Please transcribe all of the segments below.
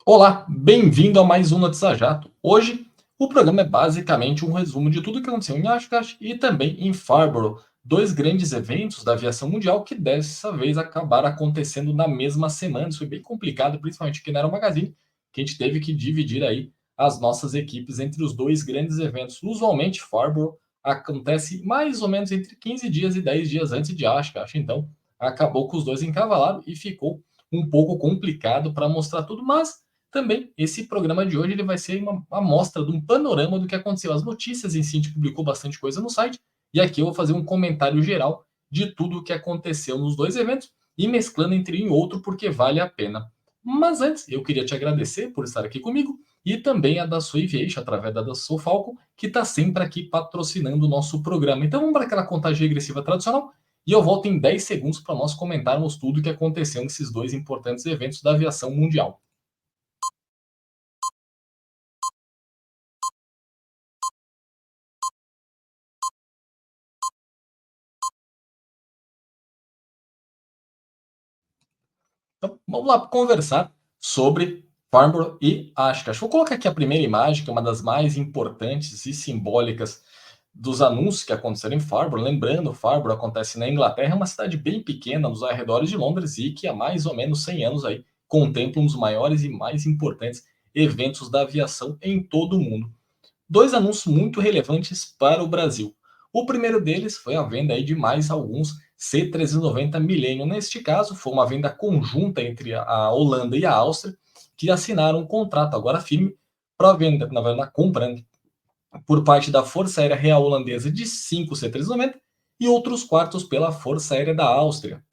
Olá, bem-vindo a mais um Notícia Jato. Hoje, o programa é basicamente um resumo de tudo o que aconteceu em Oshkosh e também em Farnborough, dois grandes eventos da aviação mundial que dessa vez acabaram acontecendo na mesma semana. Isso foi bem complicado, principalmente aqui na Aero Magazine, que a gente teve que dividir aí as nossas equipes entre os dois grandes eventos. Usualmente, Farnborough acontece mais ou menos entre 15 dias e 10 dias antes de Oshkosh, então acabou com os dois encavalados e ficou um pouco complicado para mostrar tudo, mas também, esse programa de hoje ele vai ser uma amostra de um panorama do que aconteceu. As notícias em si, a gente publicou bastante coisa no site, e aqui eu vou fazer um comentário geral de tudo o que aconteceu nos dois eventos e mesclando entre um e outro porque vale a pena. Mas antes, eu queria te agradecer por estar aqui comigo e também a da sua Aviation, através da Dassault Falcon, que está sempre aqui patrocinando o nosso programa. Então vamos para aquela contagem regressiva tradicional e eu volto em 10 segundos para nós comentarmos tudo o que aconteceu nesses dois importantes eventos da aviação mundial. Então, vamos lá conversar sobre Farnborough e Oshkosh. Vou colocar aqui a primeira imagem, que é uma das mais importantes e simbólicas dos anúncios que aconteceram em Farnborough. Lembrando, Farnborough acontece na Inglaterra, é uma cidade bem pequena nos arredores de Londres e que há mais ou menos 100 anos aí contempla um dos maiores e mais importantes eventos da aviação em todo o mundo. Dois anúncios muito relevantes para o Brasil. O primeiro deles foi a venda aí de mais alguns C390 Millennium. Neste caso, foi uma venda conjunta entre a Holanda e a Áustria, que assinaram um contrato agora firme para a venda, na verdade, compra, né, por parte da Força Aérea Real Holandesa de 5 C390 e outros quartos pela Força Aérea da Áustria.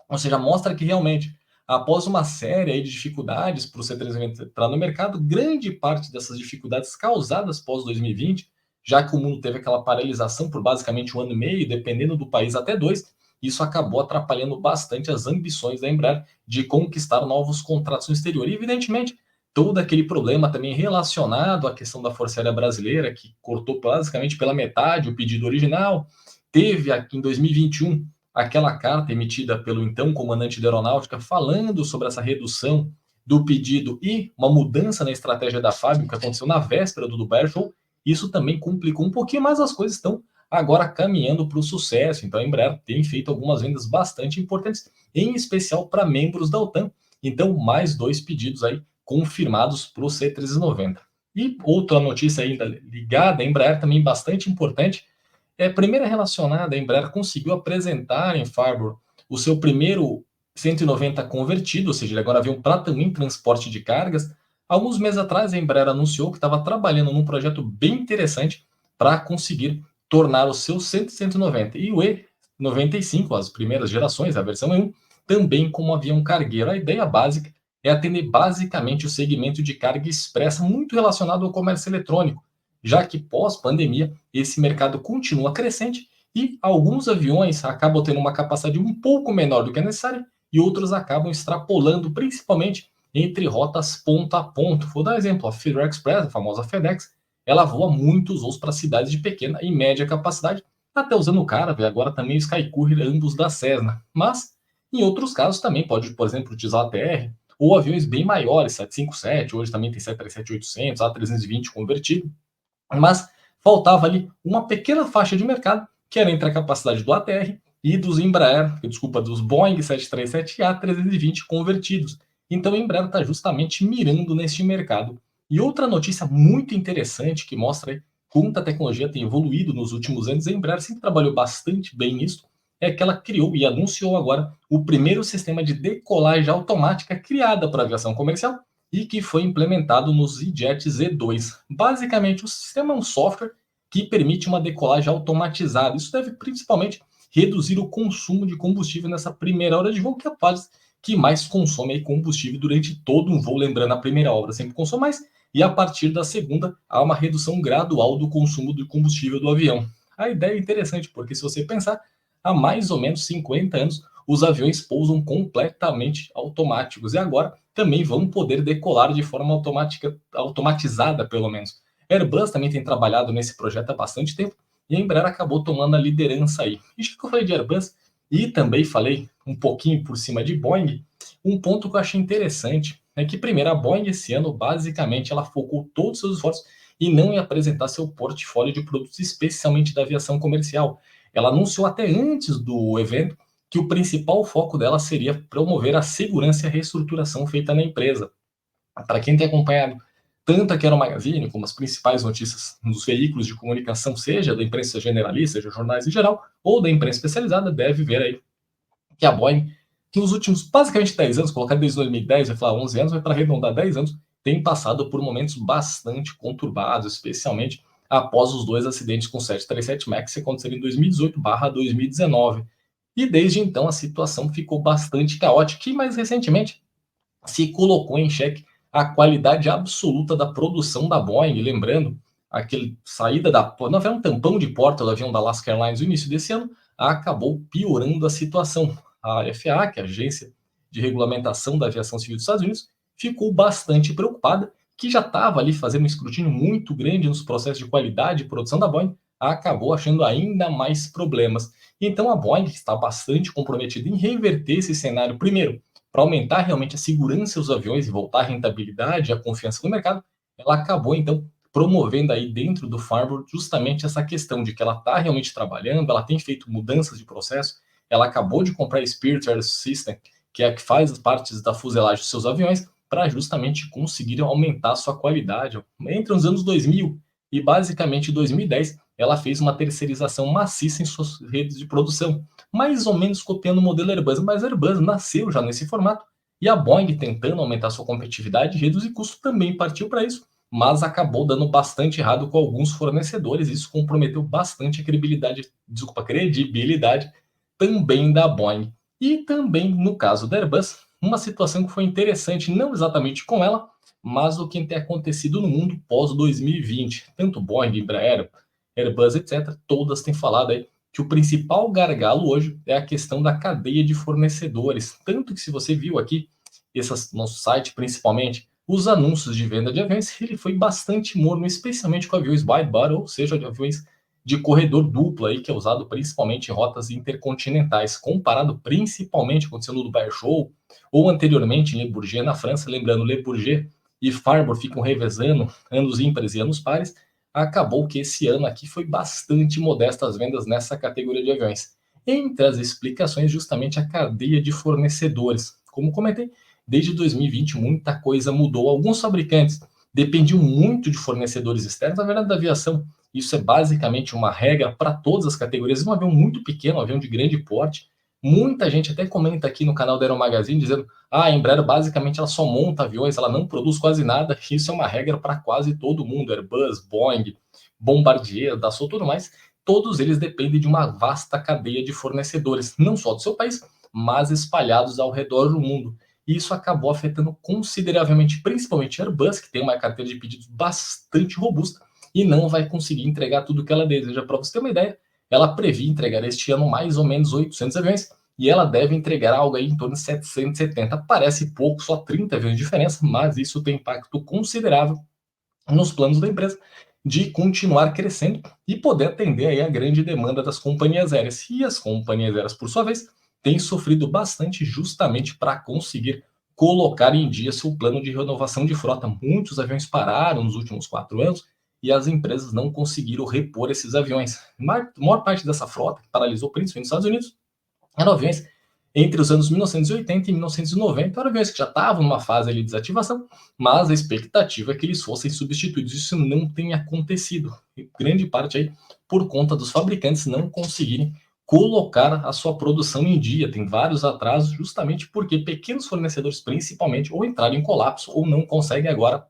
Ou seja, mostra que realmente, após uma série aí de dificuldades para o C390 entrar no mercado, grande parte dessas dificuldades causadas pós 2020, já que o mundo teve aquela paralisação por basicamente um ano e meio, dependendo do país até dois, isso acabou atrapalhando bastante as ambições da Embraer de conquistar novos contratos no exterior. E, evidentemente, todo aquele problema também relacionado à questão da Força Aérea Brasileira, que cortou basicamente pela metade o pedido original, teve aqui em 2021 aquela carta emitida pelo então comandante da aeronáutica falando sobre essa redução do pedido e uma mudança na estratégia da fábrica que aconteceu na véspera do Dubai Air Show, isso também complicou um pouquinho, mas as coisas estão agora caminhando para o sucesso. Então a Embraer tem feito algumas vendas bastante importantes, em especial para membros da OTAN. Então, mais dois pedidos aí confirmados para o C390. E outra notícia ainda ligada à Embraer, também bastante importante, a primeira relacionada, a Embraer conseguiu apresentar em Farnborough o seu primeiro 190 convertido, ou seja, ele agora veio para também transporte de cargas. Alguns meses atrás, a Embraer anunciou que estava trabalhando num projeto bem interessante para conseguir tornar o seu 190 e o E95, as primeiras gerações, a versão E1, também como avião cargueiro. A ideia básica é atender basicamente o segmento de carga expressa, muito relacionado ao comércio eletrônico, já que pós-pandemia esse mercado continua crescente e alguns aviões acabam tendo uma capacidade um pouco menor do que a necessária e outros acabam extrapolando, principalmente entre rotas ponto a ponto. Vou dar um exemplo, a Federal Express, a famosa FedEx, ela voa muitos voos para cidades de pequena e média capacidade, até usando o Caravel, agora também o Sky Courier, ambos da Cessna. Mas, em outros casos, também pode, por exemplo, utilizar a TR ou aviões bem maiores, 757, hoje também tem 737-800, A320 convertido, mas faltava ali uma pequena faixa de mercado que era entre a capacidade do ATR e dos Embraer, desculpa, dos Boeing 737 e A320 convertidos. Então a Embraer está justamente mirando neste mercado. E outra notícia muito interessante que mostra quanto a tecnologia tem evoluído nos últimos anos, a Embraer sempre trabalhou bastante bem nisso, é que ela criou e anunciou agora o primeiro sistema de decolagem automática criada para aviação comercial, e que foi implementado nos E-Jet Z2. Basicamente, o sistema é um software que permite uma decolagem automatizada. Isso deve principalmente reduzir o consumo de combustível nessa primeira hora de voo, que é a fase que mais consome combustível durante todo um voo. Lembrando, a primeira hora sempre consome mais, e a partir da segunda há uma redução gradual do consumo de combustível do avião. A ideia é interessante, porque se você pensar, há mais ou menos 50 anos, os aviões pousam completamente automáticos e agora também vão poder decolar de forma automatizada, pelo menos. A Airbus também tem trabalhado nesse projeto há bastante tempo e a Embraer acabou tomando a liderança aí. E já que eu falei de Airbus e também falei um pouquinho por cima de Boeing, um ponto que eu achei interessante é que, primeiro, a Boeing esse ano, basicamente, ela focou todos os seus esforços e não em apresentar seu portfólio de produtos, especialmente da aviação comercial. Ela anunciou até antes do evento que o principal foco dela seria promover a segurança e a reestruturação feita na empresa. Para quem tem acompanhado tanto a Quero Magazine como as principais notícias nos veículos de comunicação, seja da imprensa generalista, seja jornais em geral, ou da imprensa especializada, deve ver aí que a Boeing, que nos últimos basicamente 10 anos, colocar desde 2010, vai falar 11 anos, vai para arredondar 10 anos, tem passado por momentos bastante conturbados, especialmente após os dois acidentes com 737 MAX que aconteceram em 2018/2019. E desde então a situação ficou bastante caótica e mais recentemente se colocou em xeque a qualidade absoluta da produção da Boeing, lembrando aquele saída da não havia um tampão de porta do avião da Alaska Airlines no início desse ano, acabou piorando a situação. A FAA, que é a Agência de Regulamentação da Aviação Civil dos Estados Unidos, ficou bastante preocupada, que já estava ali fazendo um escrutínio muito grande nos processos de qualidade e produção da Boeing, acabou achando ainda mais problemas. Então a Boeing, que está bastante comprometida em reverter esse cenário, primeiro, para aumentar realmente a segurança dos aviões e voltar a rentabilidade e a confiança no mercado, ela acabou então promovendo aí dentro do Farnborough justamente essa questão de que ela está realmente trabalhando, ela tem feito mudanças de processo, ela acabou de comprar a Spirit Air System, que é a que faz as partes da fuselagem dos seus aviões, para justamente conseguir aumentar a sua qualidade. Entre os anos 2000 e basicamente 2010, ela fez uma terceirização maciça em suas redes de produção, mais ou menos copiando o modelo Airbus, mas a Airbus nasceu já nesse formato, e a Boeing, tentando aumentar sua competitividade e reduzir custos, também partiu para isso, mas acabou dando bastante errado com alguns fornecedores, isso comprometeu bastante a credibilidade também da Boeing. E também, no caso da Airbus, uma situação que foi interessante, não exatamente com ela, mas o que tem acontecido no mundo pós-2020. Tanto Boeing, Embraer, Airbus, etc., todas têm falado aí que o principal gargalo hoje é a questão da cadeia de fornecedores. Tanto que se você viu aqui, nosso site principalmente, os anúncios de venda de aviões, ele foi bastante morno, especialmente com aviões wide body, ou seja, de aviões de corredor duplo, aí, que é usado principalmente em rotas intercontinentais, comparado principalmente com o no Dubai Show, ou anteriormente em Le Bourget, na França, lembrando, Le Bourget e Farnborough ficam revezando anos ímpares e anos pares, acabou que esse ano aqui foi bastante modesto as vendas nessa categoria de aviões. Entre as explicações, justamente a cadeia de fornecedores. Como comentei, desde 2020 muita coisa mudou. Alguns fabricantes dependiam muito de fornecedores externos. Na verdade, da aviação, isso é basicamente uma regra para todas as categorias. Um avião muito pequeno, um avião de grande porte. Muita gente até comenta aqui no canal da Aero Magazine dizendo: a Embraer basicamente ela só monta aviões, ela não produz quase nada. Isso é uma regra para quase todo mundo. Airbus, Boeing, Bombardier, Dassault, tudo mais. Todos eles dependem de uma vasta cadeia de fornecedores, não só do seu país, mas espalhados ao redor do mundo. E isso acabou afetando consideravelmente, principalmente a Airbus, que tem uma carteira de pedidos bastante robusta e não vai conseguir entregar tudo o que ela deseja. Para você ter uma ideia, ela previa entregar este ano mais ou menos 800 aviões e ela deve entregar algo aí em torno de 770. Parece pouco, só 30 aviões de diferença, mas isso tem impacto considerável nos planos da empresa de continuar crescendo e poder atender aí a grande demanda das companhias aéreas. E as companhias aéreas, por sua vez, têm sofrido bastante justamente para conseguir colocar em dia seu plano de renovação de frota. Muitos aviões pararam nos últimos 4 anos e as empresas não conseguiram repor esses aviões. A maior parte dessa frota, que paralisou principalmente nos Estados Unidos, eram aviões entre os anos 1980 e 1990, eram aviões que já estavam numa fase ali de desativação, mas a expectativa é que eles fossem substituídos. Isso não tem acontecido, em grande parte aí por conta dos fabricantes não conseguirem colocar a sua produção em dia. Tem vários atrasos justamente porque pequenos fornecedores, principalmente, ou entraram em colapso ou não conseguem agora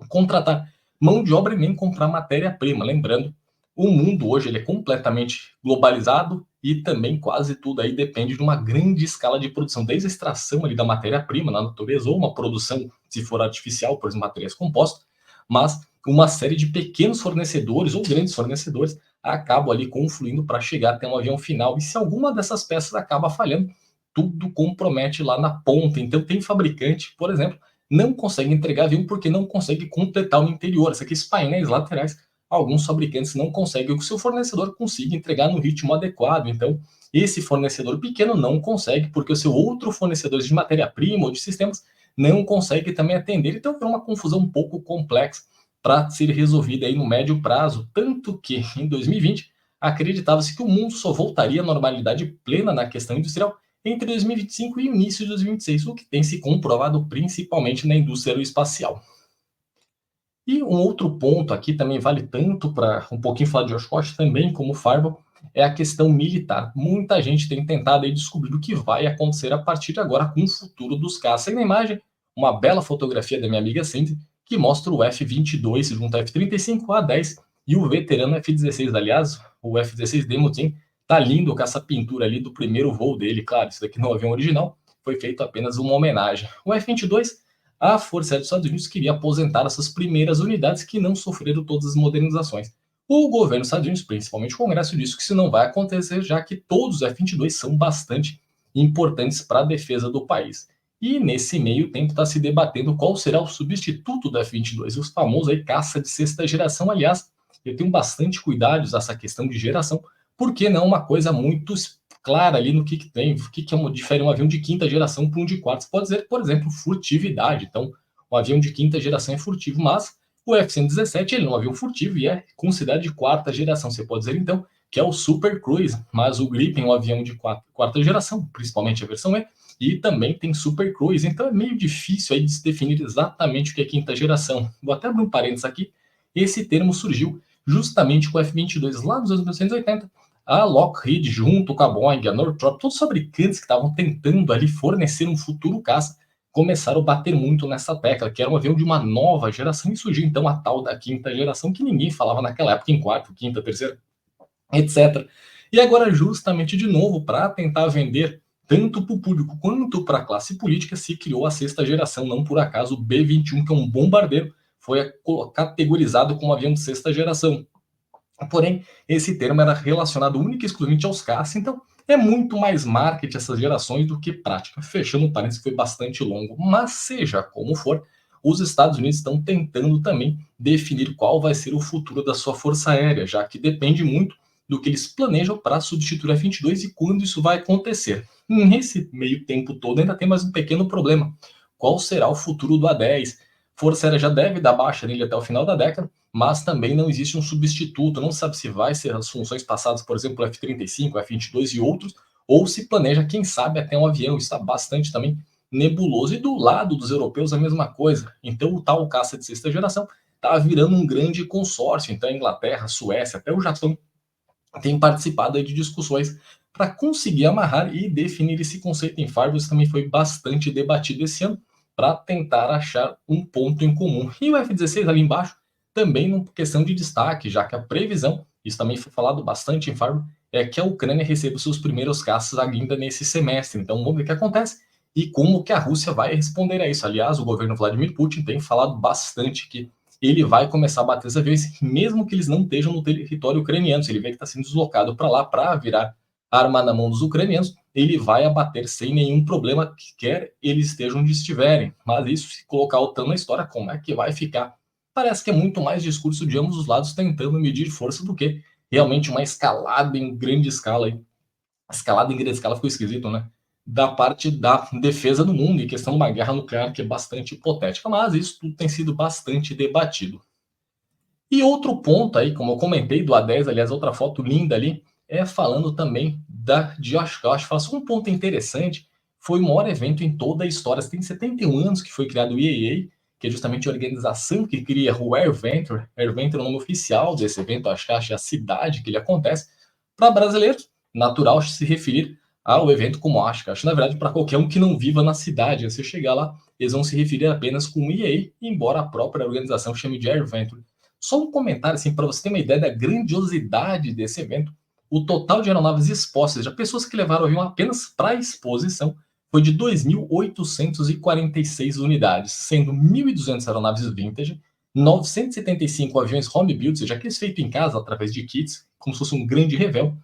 contratar mão de obra e nem comprar matéria-prima. Lembrando, o mundo hoje ele é completamente globalizado e também quase tudo aí depende de uma grande escala de produção, desde a extração ali da matéria-prima na natureza ou uma produção, se for artificial, por exemplo, materiais compostos, mas uma série de pequenos fornecedores ou grandes fornecedores acabam ali confluindo para chegar até um avião final. E se alguma dessas peças acaba falhando, tudo compromete lá na ponta. Então tem fabricante, por exemplo, não consegue entregar avião porque não consegue completar o interior. Esses painéis laterais, alguns fabricantes não conseguem que o seu fornecedor consiga entregar no ritmo adequado. Então, esse fornecedor pequeno não consegue porque o seu outro fornecedor de matéria-prima ou de sistemas não consegue também atender. Então, é uma confusão um pouco complexa para ser resolvida aí no médio prazo, tanto que em 2020 acreditava-se que o mundo só voltaria à normalidade plena na questão industrial entre 2025 e início de 2026, o que tem se comprovado principalmente na indústria aeroespacial. E um outro ponto aqui também vale tanto para um pouquinho falar de Oshkosh também como Farbo, é a questão militar. Muita gente tem tentado aí descobrir o que vai acontecer a partir de agora com o futuro dos caças. E na imagem, uma bela fotografia da minha amiga Cindy, que mostra o F-22 junto ao F-35, A-10 e o veterano F-16. Aliás, o F-16 Demo Team tá lindo com essa pintura ali do primeiro voo dele. Claro, isso daqui no avião original foi feito apenas uma homenagem. O F-22, a Força Aérea dos Estados Unidos queria aposentar essas primeiras unidades que não sofreram todas as modernizações. O governo dos Estados Unidos, principalmente o Congresso, disse que isso não vai acontecer, já que todos os F-22 são bastante importantes para a defesa do país. E nesse meio tempo está se debatendo qual será o substituto do F-22, os famosos aí caça de sexta geração. Aliás, eu tenho bastante cuidado nessa questão de geração, porque não é uma coisa muito clara ali no que tem, o que difere um avião de quinta geração para um de quarta. Você pode dizer, por exemplo, furtividade. Então, um avião de quinta geração é furtivo, mas o F-117 ele não é um avião furtivo e é considerado de quarta geração. Você pode dizer, então, que é o Super Cruise, mas o Gripen é um avião de quarta geração, principalmente a versão E, e também tem Super Cruise. Então, é meio difícil aí de se definir exatamente o que é quinta geração. Vou até abrir um parênteses aqui. Esse termo surgiu justamente com o F-22 lá nos anos 1980, a Lockheed, junto com a Boeing, a Northrop, todos os fabricantes que estavam tentando ali fornecer um futuro caça, começaram a bater muito nessa tecla, que era um avião de uma nova geração, e surgiu então a tal da quinta geração, que ninguém falava naquela época, em quarta, quinta, terceira, etc. E agora, justamente de novo, para tentar vender tanto para o público quanto para a classe política, se criou a sexta geração, não por acaso o B-21, que é um bombardeiro, foi categorizado como avião de sexta geração. Porém, esse termo era relacionado única e exclusivamente aos caças, então é muito mais marketing essas gerações do que prática. Fechando o parênteses, foi bastante longo, mas seja como for, os Estados Unidos estão tentando também definir qual vai ser o futuro da sua força aérea, já que depende muito do que eles planejam para substituir a F-22 e quando isso vai acontecer. Nesse meio tempo todo ainda tem mais um pequeno problema. Qual será o futuro do A-10? Força Aérea já deve dar baixa nele até o final da década, mas também não existe um substituto, não sabe se vai ser as funções passadas, por exemplo, o F-35, F-22 e outros, ou se planeja, quem sabe, até um avião, está bastante também nebuloso, e do lado dos europeus a mesma coisa. Então o tal caça de sexta geração está virando um grande consórcio, então a Inglaterra, a Suécia, até o Japão tem participado de discussões para conseguir amarrar e definir esse conceito em Fargo. Isso também foi bastante debatido esse ano, para tentar achar um ponto em comum. E o F-16 ali embaixo, também uma questão de destaque, já que a previsão, isso também foi falado bastante em Fargo, é que a Ucrânia receba os seus primeiros caças ainda nesse semestre. Então vamos ver o que acontece e como que a Rússia vai responder a isso. Aliás, o governo Vladimir Putin tem falado bastante que ele vai começar a bater os aviões, mesmo que eles não estejam no território ucraniano. Se ele vê que está sendo deslocado para lá para virar arma na mão dos ucranianos, ele vai abater sem nenhum problema, quer eles estejam onde estiverem. Mas isso, se colocar o OTAN na história, como é que vai ficar? Parece que é muito mais discurso de ambos os lados tentando medir força do que realmente uma escalada em grande escala. Escalada em grande escala ficou esquisito, né? Da parte da defesa do mundo, em questão de uma guerra nuclear que é bastante hipotética, mas isso tudo tem sido bastante debatido. E outro ponto aí, como eu comentei, do A10, aliás, outra foto linda ali, é falando também de Oshkosh. Fala um ponto interessante, foi o maior evento em toda a história. Tem 71 anos que foi criado o IAA, que é justamente a organização que cria o AirVenture. AirVenture é o nome oficial desse evento, Oshkosh é a cidade que ele acontece. Para brasileiros, natural se referir ao evento como Oshkosh. Na verdade, para qualquer um que não viva na cidade, você chegar lá, eles vão se referir apenas com o IAA, embora a própria organização chame de AirVenture. Só um comentário assim para você ter uma ideia da grandiosidade desse evento. O total de aeronaves expostas, já pessoas que levaram o avião apenas para a exposição, foi de 2.846 unidades, sendo 1.200 aeronaves vintage, 975 aviões home built, seja aqueles feitos em casa através de kits, como se fosse um grande revel,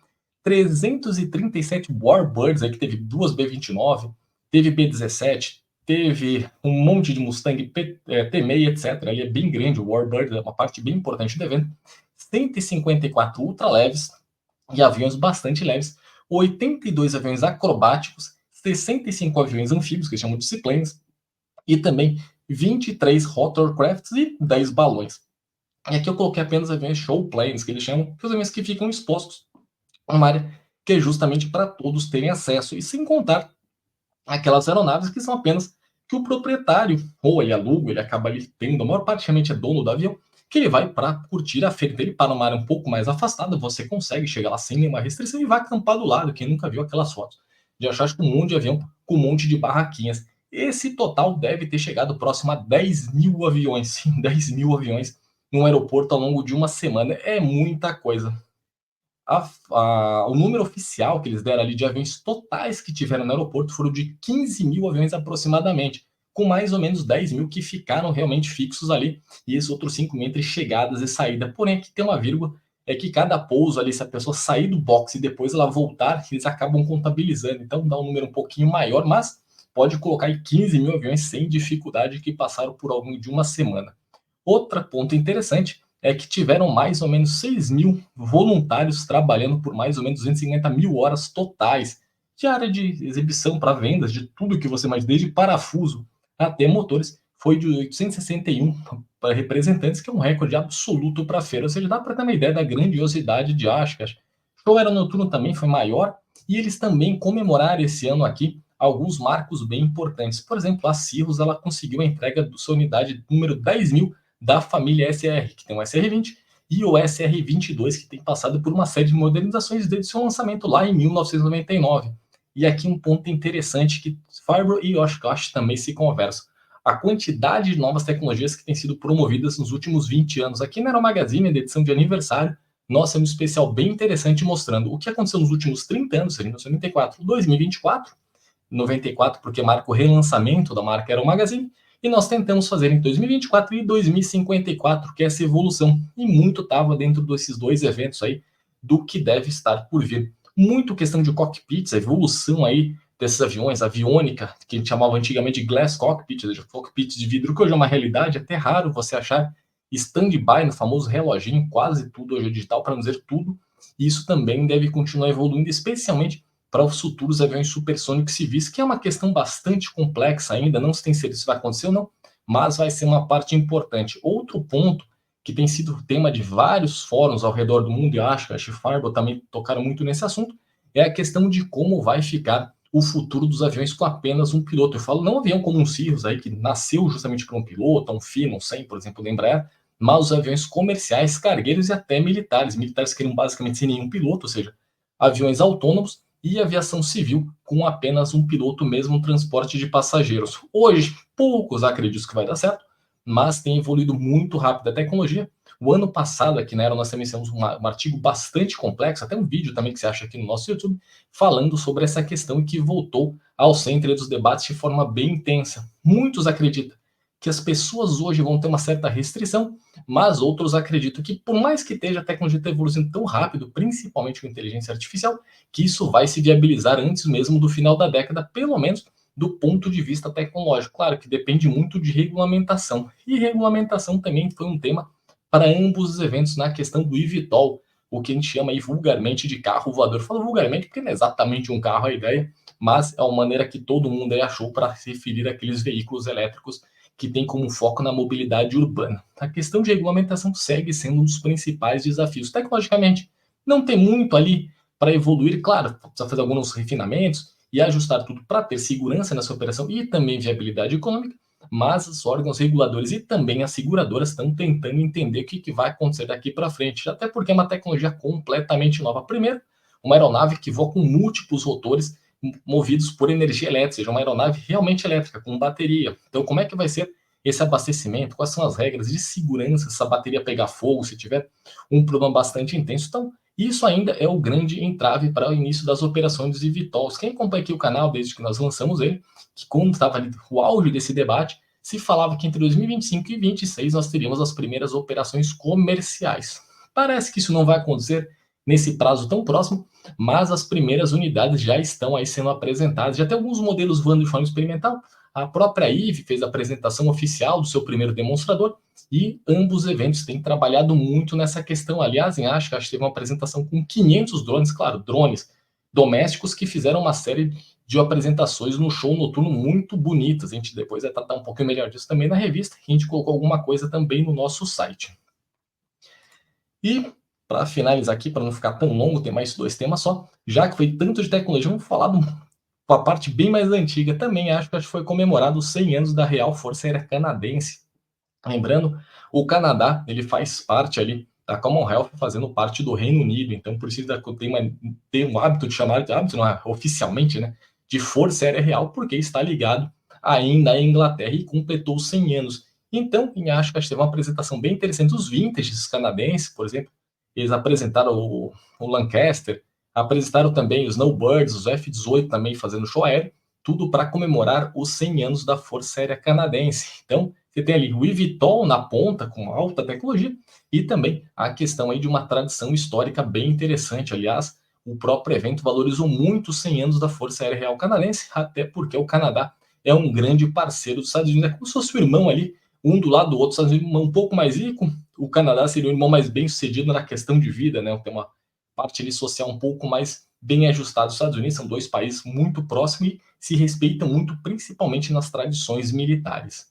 337 Warbirds, aí que teve duas B-29, teve B-17, teve um monte de Mustang T6, etc. Ele é bem grande, o Warbird é uma parte bem importante do evento. 154 ultraleves e aviões bastante leves, 82 aviões acrobáticos, 65 aviões anfíbios, que chamam de seaplanes, e também 23 rotorcrafts e 10 balões. E aqui eu coloquei apenas aviões showplanes, que eles chamam, que os aviões que ficam expostos a uma área que é justamente para todos terem acesso, e sem contar aquelas aeronaves que são apenas que o proprietário, ou ele aluga, ele acaba ali tendo, a maior parte realmente é dono do avião, que ele vai para curtir a feira dele, para uma área um pouco mais afastada, você consegue chegar lá sem nenhuma restrição e vai acampar do lado, quem nunca viu aquelas fotos, de achar com um monte de avião, com um monte de barraquinhas. Esse total deve ter chegado próximo a 10 mil aviões, sim, 10 mil aviões num aeroporto ao longo de uma semana, é muita coisa. O número oficial que eles deram ali de aviões totais que tiveram no aeroporto foram de 15 mil aviões aproximadamente, com mais ou menos 10 mil que ficaram realmente fixos ali, e esses outros 5 mil entre chegadas e saída. Porém, aqui tem uma vírgula, é que cada pouso ali, se a pessoa sair do box e depois ela voltar, eles acabam contabilizando, então dá um número um pouquinho maior, mas pode colocar aí 15 mil aviões sem dificuldade que passaram por ao longo de uma semana. Outro ponto interessante é que tiveram mais ou menos 6 mil voluntários trabalhando por mais ou menos 250 mil horas totais de área de exibição para vendas, de tudo que você mais, desde parafuso até motores, foi de 861 representantes, que é um recorde absoluto para a feira. Ou seja, dá para ter uma ideia da grandiosidade de Oshkosh. O show aeronoturno também foi maior, e eles também comemoraram esse ano aqui alguns marcos bem importantes. Por exemplo, a Cirrus ela conseguiu a entrega da sua unidade número 10.000 da família SR, que tem o SR20 e o SR22, que tem passado por uma série de modernizações desde seu lançamento lá em 1999. E aqui um ponto interessante que Farnborough e Oshkosh também se conversam. A quantidade de novas tecnologias que têm sido promovidas nos últimos 20 anos. Aqui na Aero Magazine, na edição de aniversário, nós temos um especial bem interessante mostrando o que aconteceu nos últimos 30 anos, seria 1994, 2024, 94, porque marca o relançamento da marca Aero Magazine, e nós tentamos fazer em 2024 e 2054, que é essa evolução, e muito estava dentro desses dois eventos aí, do que deve estar por vir. Muito questão de cockpits, a evolução aí desses aviões, a aviônica, que a gente chamava antigamente de glass cockpit, ou seja, cockpits de vidro, que hoje é uma realidade, é até raro você achar stand-by no famoso reloginho, quase tudo hoje é digital, para não dizer tudo, e isso também deve continuar evoluindo, especialmente para os futuros aviões supersônicos civis, que é uma questão bastante complexa ainda, não se tem certeza se vai acontecer ou não, mas vai ser uma parte importante. Outro ponto que tem sido tema de vários fóruns ao redor do mundo, e acho que a Farnborough também tocaram muito nesse assunto, é a questão de como vai ficar o futuro dos aviões com apenas um piloto. Eu falo não avião como um Cirrus aí, que nasceu justamente para um piloto, um Phenom 100, por exemplo, da Embraer, mas os aviões comerciais, cargueiros e até militares. Militares que queriam basicamente sem nenhum piloto, ou seja, aviões autônomos, e aviação civil com apenas um piloto, mesmo um transporte de passageiros. Hoje, poucos acreditam que vai dar certo, mas tem evoluído muito rápido a tecnologia. O ano passado, aqui na Aero, nós também fizemos um artigo bastante complexo, até um vídeo também que você acha aqui no nosso YouTube, falando sobre essa questão que voltou ao centro dos debates de forma bem intensa. Muitos acreditam que as pessoas hoje vão ter uma certa restrição, mas outros acreditam que, por mais que esteja a tecnologia evoluindo tão rápido, principalmente com inteligência artificial, que isso vai se viabilizar antes mesmo do final da década, pelo menos do ponto de vista tecnológico. Claro que depende muito de regulamentação. E regulamentação também foi um tema para ambos os eventos na questão do eVTOL, o que a gente chama aí vulgarmente de carro voador. Eu falo vulgarmente porque não é exatamente um carro a ideia, mas é uma maneira que todo mundo aí achou para se referir àqueles veículos elétricos que tem como foco na mobilidade urbana. A questão de regulamentação segue sendo um dos principais desafios. Tecnologicamente, não tem muito ali para evoluir, claro, precisa fazer alguns refinamentos e ajustar tudo para ter segurança nessa operação e também viabilidade econômica, mas os órgãos reguladores e também as seguradoras estão tentando entender o que vai acontecer daqui para frente, até porque é uma tecnologia completamente nova. Primeiro, uma aeronave que voa com múltiplos rotores movidos por energia elétrica, seja uma aeronave realmente elétrica, com bateria. Então, como é que vai ser esse abastecimento? Quais são as regras de segurança se essa bateria pegar fogo, se tiver um problema bastante intenso? Então, isso ainda é o grande entrave para o início das operações de VTOLs. Quem acompanha aqui o canal desde que nós lançamos ele, que quando estava ali o auge desse debate, se falava que entre 2025 e 2026 nós teríamos as primeiras operações comerciais. Parece que isso não vai acontecer nesse prazo tão próximo, mas as primeiras unidades já estão aí sendo apresentadas. Já tem alguns modelos voando de forma experimental. A própria IVE fez a apresentação oficial do seu primeiro demonstrador e ambos os eventos têm trabalhado muito nessa questão. Aliás, em Oshkosh teve uma apresentação com 500 drones, claro, drones domésticos que fizeram uma série de apresentações no show noturno muito bonitas. A gente depois vai tratar um pouquinho melhor disso também na revista. A gente colocou alguma coisa também no nosso site. E para finalizar aqui, para não ficar tão longo, tem mais 2 temas só. Já que foi tanto de tecnologia, vamos falar de uma parte bem mais antiga. Também acho que foi comemorado os 100 anos da Real Força Aérea Canadense. Lembrando, o Canadá, ele faz parte ali da Commonwealth, fazendo parte do Reino Unido, então precisa ter um hábito de chamar, de hábito, não é, oficialmente, né, de Força Aérea Real, porque está ligado ainda à Inglaterra e completou 100 anos. Então, acho que teve uma apresentação bem interessante dos vintages canadenses, por exemplo, eles apresentaram o Lancaster, apresentaram também os Snowbirds, os F-18 também fazendo show aéreo, tudo para comemorar os 100 anos da Força Aérea Canadense. Então, você tem ali o eVTOL na ponta, com alta tecnologia, e também a questão aí de uma tradição histórica bem interessante. Aliás, o próprio evento valorizou muito os 100 anos da Força Aérea Real Canadense, até porque o Canadá é um grande parceiro dos Estados Unidos. É como se fosse o irmão ali, um do lado do outro, os Estados Unidos um pouco mais rico, o Canadá seria o irmão mais bem sucedido na questão de vida, né? Tem uma parte ali social um pouco mais bem ajustada. Os Estados Unidos são 2 países muito próximos e se respeitam muito, principalmente nas tradições militares.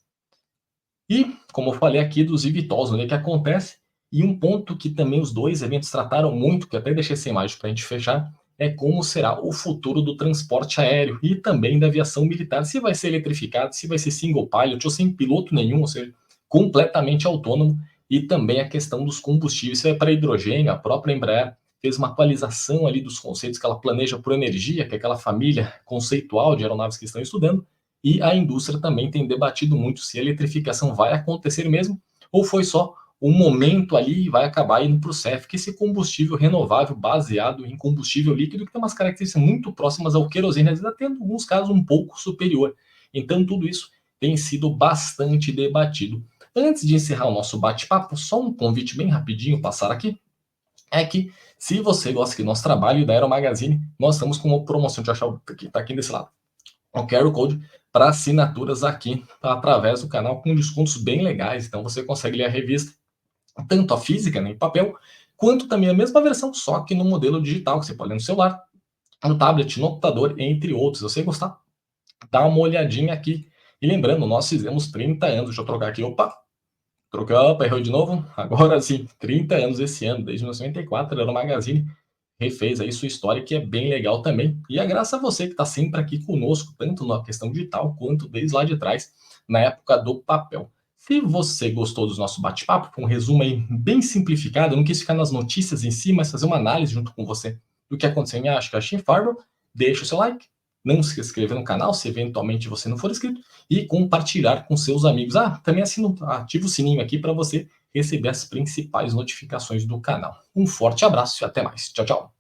E, como eu falei aqui dos eVTOLs, onde é que acontece, e um ponto que também os 2 eventos trataram muito, que até deixei essa imagem para a gente fechar, é como será o futuro do transporte aéreo e também da aviação militar, se vai ser eletrificado, se vai ser single pilot ou sem piloto nenhum, ou seja, completamente autônomo, e também a questão dos combustíveis, se vai para hidrogênio, a própria Embraer fez uma atualização ali dos conceitos que ela planeja por energia, que é aquela família conceitual de aeronaves que estão estudando, e a indústria também tem debatido muito se a eletrificação vai acontecer mesmo ou foi só um momento ali e vai acabar indo para o CEF, que esse combustível renovável baseado em combustível líquido que tem umas características muito próximas ao querosene, às vezes até em alguns casos um pouco superior. Então tudo isso tem sido bastante debatido. Antes de encerrar o nosso bate-papo, só um convite bem rapidinho passar aqui, é que se você gosta aqui do nosso trabalho e da Aero Magazine, nós estamos com uma promoção, de achar que está aqui desse lado, o QR Code para assinaturas aqui através do canal com descontos bem legais. Então você consegue ler a revista, tanto a física, né, em papel, quanto também a mesma versão, só que no modelo digital, que você pode ler no celular, no tablet, no computador, entre outros. Se você gostar, dá uma olhadinha aqui. E lembrando, nós fizemos 30 anos. Deixa eu trocar aqui. Opa! Trocar, errou de novo. Agora sim, 30 anos esse ano, desde 1994, era o Magazine refez aí sua história, que é bem legal também. E é graças a você que está sempre aqui conosco, tanto na questão digital quanto desde lá de trás, na época do papel. Se você gostou do nosso bate-papo, com um resumo aí bem simplificado, eu não quis ficar nas notícias em si, mas fazer uma análise junto com você do que aconteceu em Oshkosh e Fargo, deixa o seu like, não se inscrever no canal, se eventualmente você não for inscrito, e compartilhar com seus amigos. Também ativa o sininho aqui para você receber as principais notificações do canal. Um forte abraço e até mais. Tchau, tchau.